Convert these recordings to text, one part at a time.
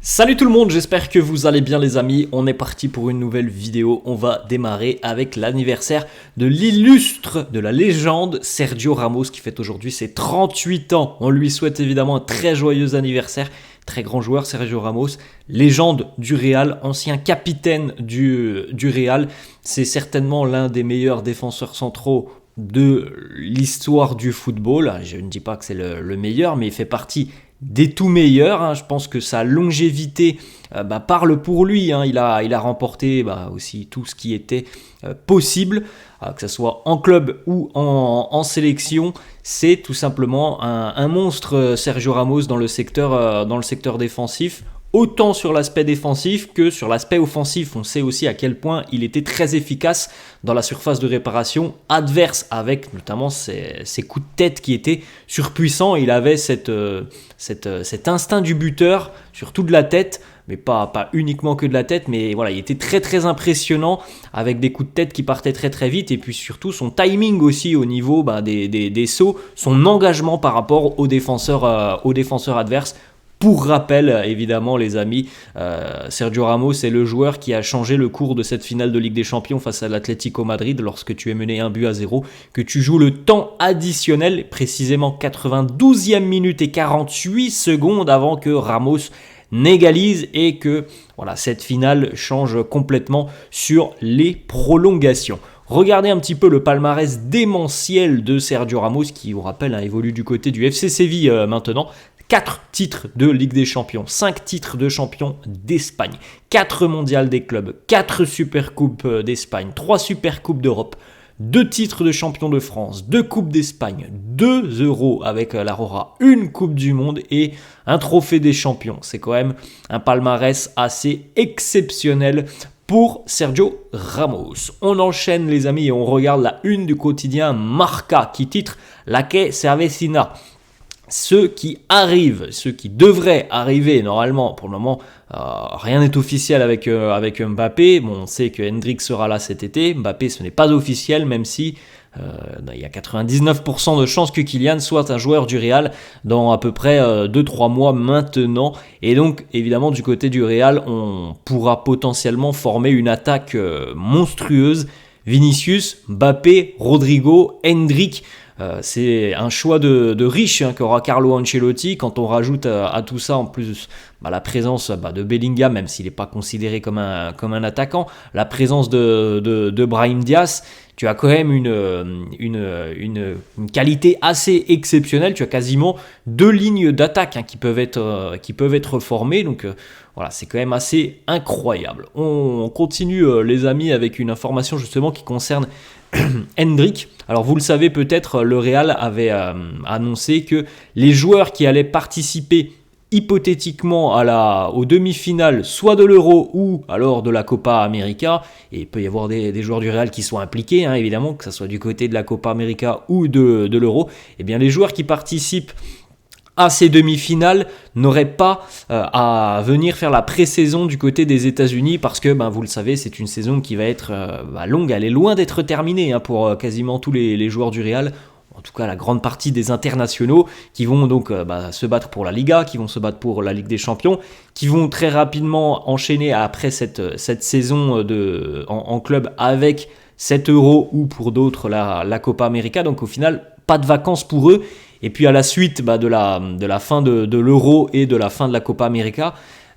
Salut tout le monde, j'espère que vous allez bien les amis, on est parti pour une nouvelle vidéo, on va démarrer avec l'anniversaire de l'illustre, de la légende Sergio Ramos qui fête aujourd'hui ses 38 ans. On lui souhaite évidemment un très joyeux anniversaire, très grand joueur Sergio Ramos, légende du Real, ancien capitaine du Real, c'est certainement l'un des meilleurs défenseurs centraux de l'histoire du football. Je ne dis pas que c'est le meilleur, mais il fait partie des tout meilleurs. Je pense que sa longévité parle pour lui. Il a remporté aussi tout ce qui était possible, que ce soit en club ou en sélection. C'est tout simplement un monstre, Sergio Ramos, dans le secteur défensif. Autant sur l'aspect défensif que sur l'aspect offensif. On sait aussi à quel point il était très efficace dans la surface de réparation adverse, avec notamment ses coups de tête qui étaient surpuissants. Il avait cet instinct du buteur, surtout de la tête, mais pas uniquement que de la tête, mais voilà, il était très très impressionnant avec des coups de tête qui partaient très très vite, et puis surtout son timing aussi au niveau des sauts, son engagement par rapport aux défenseurs adverses. Pour rappel, évidemment, les amis, Sergio Ramos est le joueur qui a changé le cours de cette finale de Ligue des Champions face à l'Atlético Madrid lorsque tu es mené 1-0, que tu joues le temps additionnel, précisément 92e minute et 48 secondes avant que Ramos n'égalise et que cette finale change complètement sur les prolongations. Regardez un petit peu le palmarès démentiel de Sergio Ramos qui, on rappelle, évolue du côté du FC Séville maintenant. 4 titres de Ligue des Champions, 5 titres de champion d'Espagne, 4 mondiales des clubs, 4 supercoupes d'Espagne, 3 supercoupes d'Europe, 2 titres de champion de France, 2 coupes d'Espagne, 2 euros avec la Rora, 1 coupe du monde et un trophée des champions. C'est quand même un palmarès assez exceptionnel pour Sergio Ramos. On enchaîne les amis et on regarde la une du quotidien Marca qui titre « La que se avecina ». Ceux qui devraient arriver normalement, pour le moment, rien n'est officiel avec Mbappé. Bon, on sait que Hendrik sera là cet été. Mbappé, ce n'est pas officiel, même si il y a 99% de chances que Kylian soit un joueur du Real dans à peu près 2-3 mois maintenant. Et donc, évidemment, du côté du Real, on pourra potentiellement former une attaque monstrueuse. Vinicius, Mbappé, Rodrigo, Hendrik. C'est un choix de riche qu'aura Carlo Ancelotti quand on rajoute à tout ça en plus la présence de Bellingham, même s'il n'est pas considéré comme un attaquant, la présence de Brahim Diaz. Tu as quand même une qualité assez exceptionnelle. Tu as quasiment 2 lignes d'attaque qui peuvent être formées. Donc c'est quand même assez incroyable. On continue les amis avec une information justement qui concerne Hendrik. Alors vous le savez peut-être, le Real avait annoncé que les joueurs qui allaient participer hypothétiquement aux demi-finales, soit de l'Euro ou alors de la Copa América, et il peut y avoir des joueurs du Real qui sont impliqués, évidemment, que ce soit du côté de la Copa América ou de l'Euro, et bien les joueurs qui participent à ces demi-finales n'auraient pas à venir faire la pré-saison du côté des États-Unis parce que, vous le savez, c'est une saison qui va être longue, elle est loin d'être terminée pour quasiment tous les joueurs du Real. En tout cas, la grande partie des internationaux qui vont donc se battre pour la Liga, qui vont se battre pour la Ligue des Champions, qui vont très rapidement enchaîner après cette saison en club avec cet Euro ou pour d'autres la Copa América. Donc au final, pas de vacances pour eux. Et puis à la suite de la fin de l'Euro et de la fin de la Copa América,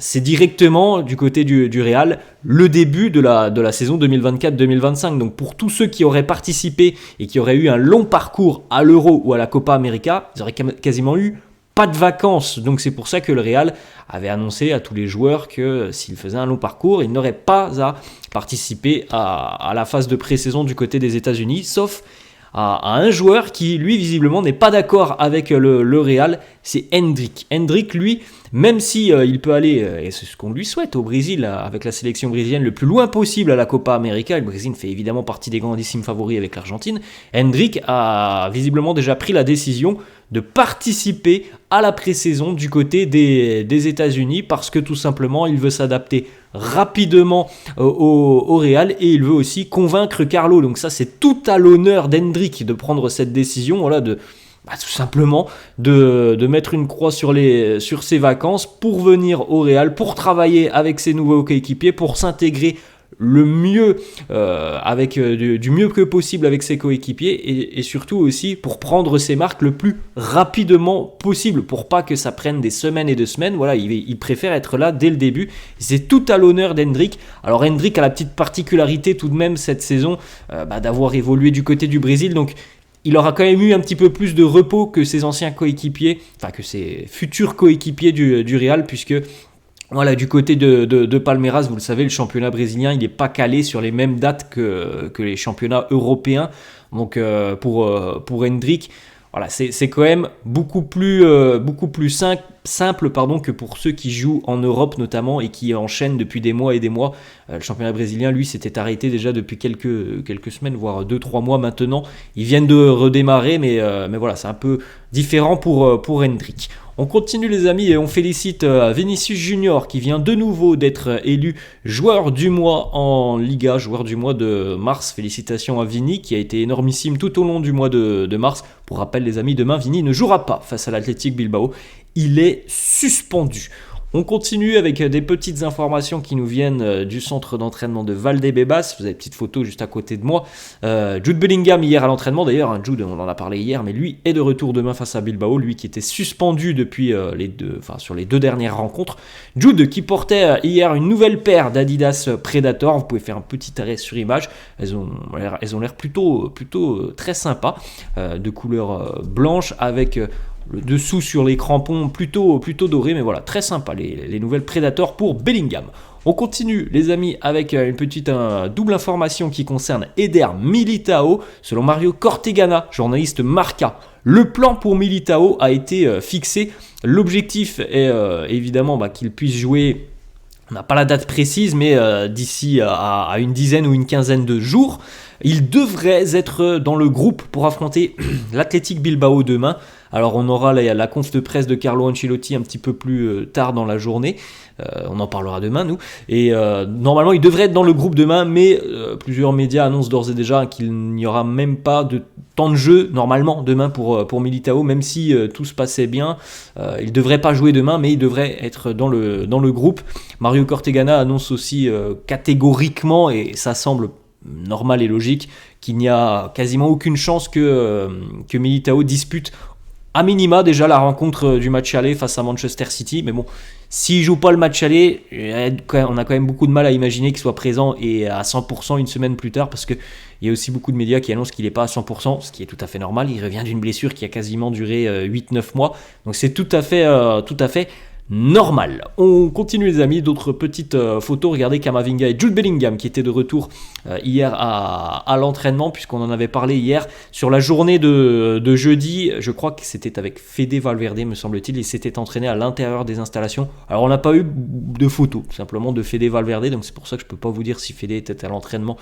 c'est directement du côté du Real le début de la saison 2024-2025. Donc pour tous ceux qui auraient participé et qui auraient eu un long parcours à l'Euro ou à la Copa América, ils auraient quasiment eu pas de vacances. Donc c'est pour ça que le Real avait annoncé à tous les joueurs que s'ils faisaient un long parcours, ils n'auraient pas à participer à la phase de pré-saison du côté des États-Unis, sauf à un joueur qui, lui, visiblement, n'est pas d'accord avec le Real, c'est Hendrik. Hendrik, lui, même si il peut aller, et c'est ce qu'on lui souhaite au Brésil, avec la sélection brésilienne, le plus loin possible à la Copa América, le Brésil fait évidemment partie des grandissimes favoris avec l'Argentine, Hendrik a visiblement déjà pris la décision de participer à la pré-saison du côté des États-Unis parce que tout simplement il veut s'adapter rapidement au Real et il veut aussi convaincre Carlo. Donc ça c'est tout à l'honneur d'Hendrik de prendre cette décision, tout simplement de mettre une croix sur ses vacances pour venir au Real, pour travailler avec ses nouveaux coéquipiers, pour s'intégrer le mieux du mieux que possible avec ses coéquipiers et surtout aussi pour prendre ses marques le plus rapidement possible pour pas que ça prenne des semaines et des semaines. Voilà, il préfère être là dès le début. C'est tout à l'honneur d'Hendrick. Alors Hendrick a la petite particularité tout de même cette saison d'avoir évolué du côté du Brésil, donc il aura quand même eu un petit peu plus de repos que ses anciens coéquipiers, enfin que ses futurs coéquipiers du Real, puisque voilà, du côté de Palmeiras, vous le savez, le championnat brésilien, il n'est pas calé sur les mêmes dates que les championnats européens. Donc pour Hendrick, voilà, c'est quand même beaucoup plus simple que pour ceux qui jouent en Europe notamment et qui enchaînent depuis des mois et des mois. Le championnat brésilien, lui, s'était arrêté déjà depuis quelques semaines, voire 2-3 mois maintenant. Ils viennent de redémarrer, mais voilà, c'est un peu différent pour Hendrick. On continue les amis et on félicite Vinicius Junior qui vient de nouveau d'être élu joueur du mois en Liga, joueur du mois de mars. Félicitations à Vini qui a été énormissime tout au long du mois de mars. Pour rappel les amis, demain Vini ne jouera pas face à l'Athletic Bilbao. Il est suspendu. On continue avec des petites informations qui nous viennent du centre d'entraînement de Valdebebas. Vous avez une petite photo juste à côté de moi. Jude Bellingham hier à l'entraînement. D'ailleurs, Jude, on en a parlé hier, mais lui est de retour demain face à Bilbao. Lui qui était suspendu depuis sur les deux dernières rencontres. Jude qui portait hier une nouvelle paire d'Adidas Predator. Vous pouvez faire un petit arrêt sur image. Elles ont l'air plutôt très sympa, de couleur blanche avec le dessous sur les crampons plutôt doré, mais voilà, très sympa les nouvelles Predator pour Bellingham. On continue les amis avec une petite double information qui concerne Eder Militao. Selon Mario Cortegana, journaliste Marca, le plan pour Militao a été fixé. L'objectif est évidemment qu'il puisse jouer. On n'a pas la date précise, mais d'ici à une dizaine ou une quinzaine de jours, il devrait être dans le groupe pour affronter l'Athletic Bilbao demain. Alors on aura la conf de presse de Carlo Ancelotti un petit peu plus tard dans la journée. On en parlera demain nous. Et normalement il devrait être dans le groupe demain, mais plusieurs médias annoncent d'ores et déjà qu'il n'y aura même pas de temps de jeu normalement demain pour Militao, même si tout se passait bien. Il ne devrait pas jouer demain, mais il devrait être dans le groupe. Mario Cortegana annonce aussi catégoriquement, et ça semble normal et logique, qu'il n'y a quasiment aucune chance que Militao dispute à minima déjà la rencontre du match aller face à Manchester City. Mais bon, s'il joue pas le match aller, on a quand même beaucoup de mal à imaginer qu'il soit présent et à 100% une semaine plus tard, parce qu'il y a aussi beaucoup de médias qui annoncent qu'il n'est pas à 100%, ce qui est tout à fait normal. Il revient d'une blessure qui a quasiment duré 8-9 mois, donc c'est tout à fait normal. On continue les amis, d'autres petites photos. Regardez Camavinga et Jude Bellingham qui étaient de retour hier à l'entraînement, puisqu'on en avait parlé hier sur la journée de jeudi. Je crois que c'était avec Fede Valverde me semble-t-il, il s'était entraîné à l'intérieur des installations. Alors on n'a pas eu de photos simplement de Fede Valverde, donc c'est pour ça que je ne peux pas vous dire si Fede était à l'entraînement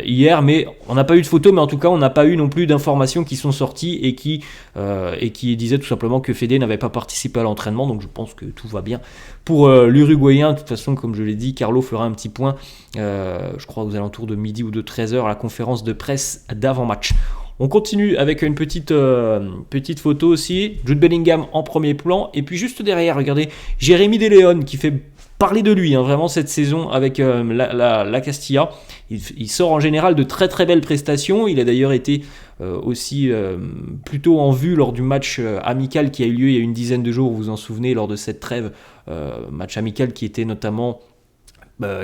hier, mais on n'a pas eu de photos, mais en tout cas on n'a pas eu non plus d'informations qui sont sorties et qui disaient tout simplement que Fede n'avait pas participé à l'entraînement. Donc je pense que tout va bien pour l'Uruguayen. De toute façon, comme je l'ai dit, Carlo fera un petit point, je crois aux alentours de midi ou de 13h à la conférence de presse d'avant-match. On continue avec une petite photo aussi, Jude Bellingham en premier plan, et puis juste derrière, regardez, Jérémy De Leon qui fait parler de lui vraiment cette saison avec la Castilla. Il sort en général de très très belles prestations. Il a d'ailleurs été aussi plutôt en vue lors du match amical qui a eu lieu il y a une dizaine de jours, vous vous en souvenez, lors de cette trêve, match amical qui était notamment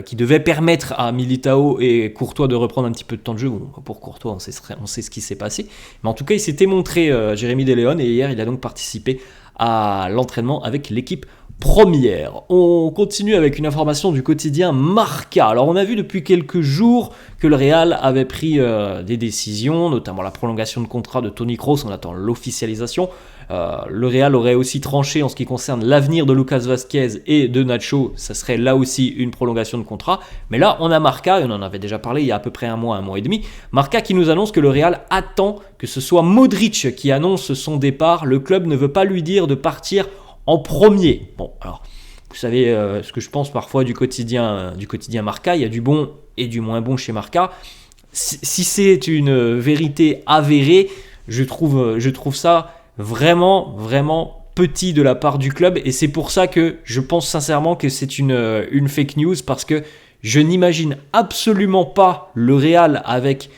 qui devait permettre à Militao et Courtois de reprendre un petit peu de temps de jeu. Bon, pour Courtois, on sait ce qui s'est passé, mais en tout cas il s'était montré Jérémy De Leon, et hier il a donc participé à l'entraînement avec l'équipe première. On continue avec une information du quotidien Marca. Alors on a vu depuis quelques jours que le Real avait pris des décisions, notamment la prolongation de contrat de Toni Kroos. On attend l'officialisation. Le Real aurait aussi tranché en ce qui concerne l'avenir de Lucas Vazquez et de Nacho. Ça serait là aussi une prolongation de contrat. Mais là on a Marca, et on en avait déjà parlé il y a à peu près un mois et demi. Marca qui nous annonce que le Real attend que ce soit Modric qui annonce son départ. Le club ne veut pas lui dire de partir en premier. Bon, alors, vous savez ce que je pense parfois du quotidien Marca. Il y a du bon et du moins bon chez Marca. Si c'est une vérité avérée, je trouve ça vraiment, vraiment petit de la part du club. Et c'est pour ça que je pense sincèrement que c'est une fake news, parce que je n'imagine absolument pas le Real avec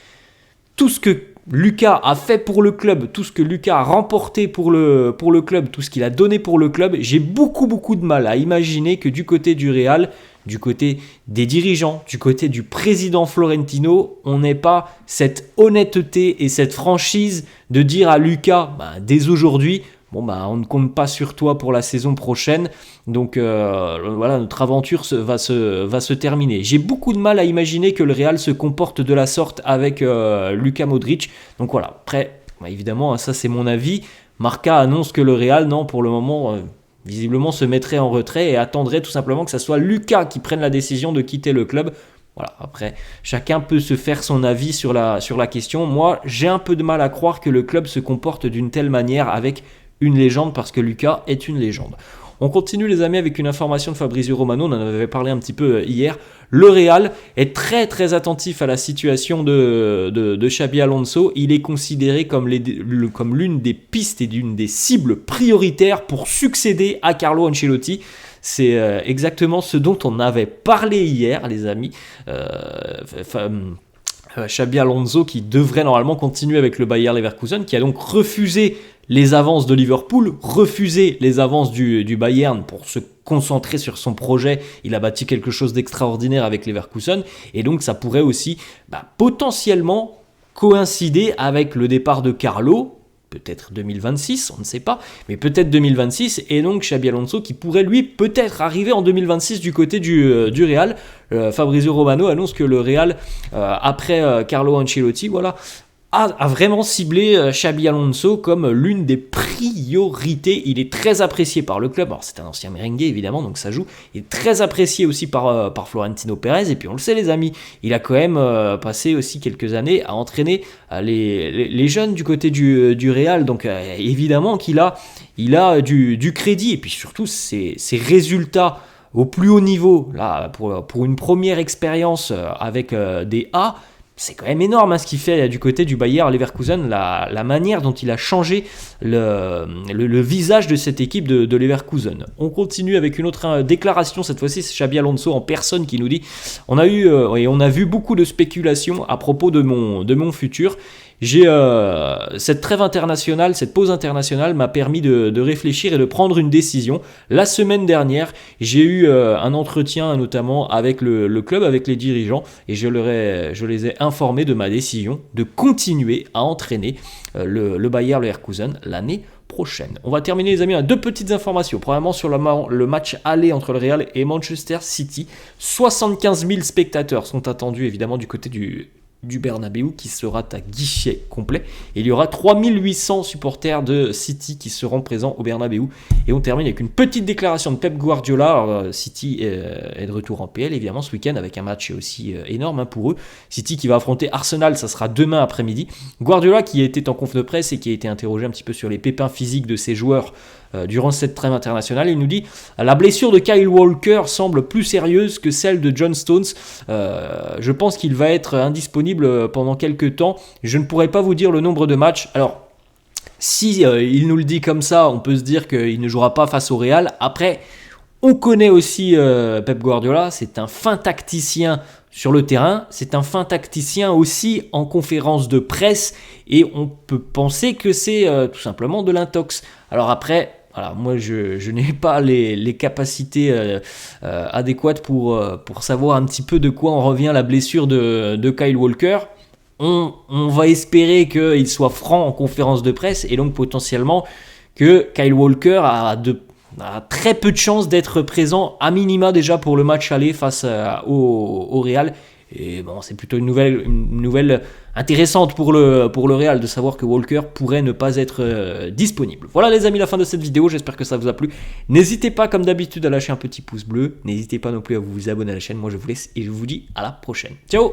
tout ce que Lucas a fait pour le club, tout ce que Lucas a remporté pour le club, tout ce qu'il a donné pour le club. J'ai beaucoup de mal à imaginer que du côté du Real, du côté des dirigeants, du côté du président Florentino, on n'ait pas cette honnêteté et cette franchise de dire à Lucas, dès aujourd'hui, on ne compte pas sur toi pour la saison prochaine. Donc voilà, notre aventure va se terminer. J'ai beaucoup de mal à imaginer que le Real se comporte de la sorte avec Luka Modric. Donc voilà, après, évidemment, ça c'est mon avis. Marca annonce que le Real, non, pour le moment, visiblement se mettrait en retrait et attendrait tout simplement que ça soit Lucas qui prenne la décision de quitter le club. Voilà, après, chacun peut se faire son avis sur la question. Moi, j'ai un peu de mal à croire que le club se comporte d'une telle manière avec une légende, parce que Lucas est une légende. On continue les amis avec une information de Fabrizio Romano, on en avait parlé un petit peu hier. Le Real est très attentif à la situation de Xabi Alonso. Il est considéré comme l'une des pistes et d'une des cibles prioritaires pour succéder à Carlo Ancelotti. C'est exactement ce dont on avait parlé hier les amis. Xabi Alonso qui devrait normalement continuer avec le Bayer Leverkusen, qui a donc refusé les avances de Liverpool, refusé les avances du Bayern pour se concentrer sur son projet. Il a bâti quelque chose d'extraordinaire avec Leverkusen, et donc ça pourrait aussi potentiellement coïncider avec le départ de Carlo, peut-être 2026, on ne sait pas, mais peut-être 2026, et donc Xabi Alonso qui pourrait lui peut-être arriver en 2026 du côté du Real. Fabrizio Romano annonce que le Real, après Carlo Ancelotti, voilà, a vraiment ciblé Xabi Alonso comme l'une des priorités. Il est très apprécié par le club. Alors c'est un ancien merengue évidemment, donc ça joue. Il est très apprécié aussi par Florentino Pérez. Et puis on le sait les amis, il a quand même passé aussi quelques années à entraîner les jeunes du côté du Real. Donc évidemment qu'il a du crédit. Et puis surtout ses résultats au plus haut niveau, là, pour une première expérience avec des A, c'est quand même énorme ce qu'il fait du côté du Bayer Leverkusen, la manière dont il a changé le visage de cette équipe de Leverkusen. On continue avec une autre déclaration, cette fois-ci c'est Xabi Alonso en personne qui nous dit « On a vu beaucoup de spéculations à propos de mon futur. J'ai cette trêve internationale, cette pause internationale m'a permis de réfléchir et de prendre une décision. La semaine dernière, j'ai eu un entretien notamment avec le club, avec les dirigeants, et je les ai informés de ma décision de continuer à entraîner le Bayer Leverkusen l'année prochaine. On va terminer les amis à 2 petites informations. Premièrement sur le match aller entre le Real et Manchester City. 75 000 spectateurs sont attendus évidemment du côté du Bernabéu qui sera à guichet complet. Et il y aura 3800 supporters de City qui seront présents au Bernabéu. Et on termine avec une petite déclaration de Pep Guardiola. Alors, City est de retour en PL évidemment ce week-end avec un match aussi énorme pour eux. City qui va affronter Arsenal, ça sera demain après-midi. Guardiola qui était en conf de presse et qui a été interrogé un petit peu sur les pépins physiques de ses joueurs durant cette trêve internationale. Il nous dit « La blessure de Kyle Walker semble plus sérieuse que celle de John Stones. Je pense qu'il va être indisponible pendant quelques temps. Je ne pourrais pas vous dire le nombre de matchs. » Alors, si il nous le dit comme ça, on peut se dire qu'il ne jouera pas face au Real. Après, on connaît aussi Pep Guardiola, c'est un fin tacticien sur le terrain, c'est un fin tacticien aussi en conférence de presse, et on peut penser que c'est tout simplement de l'intox. Alors après, voilà, moi je n'ai pas les capacités adéquates pour savoir un petit peu de quoi en revient la blessure de Kyle Walker. On va espérer qu'il soit franc en conférence de presse, et donc potentiellement que Kyle Walker a très peu de chances d'être présent à minima déjà pour le match aller face au Real. Et bon, c'est plutôt une nouvelle intéressante pour le Real de savoir que Walker pourrait ne pas être disponible. Voilà les amis, la fin de cette vidéo, j'espère que ça vous a plu. N'hésitez pas comme d'habitude à lâcher un petit pouce bleu, n'hésitez pas non plus à vous abonner à la chaîne. Moi je vous laisse et je vous dis à la prochaine. Ciao.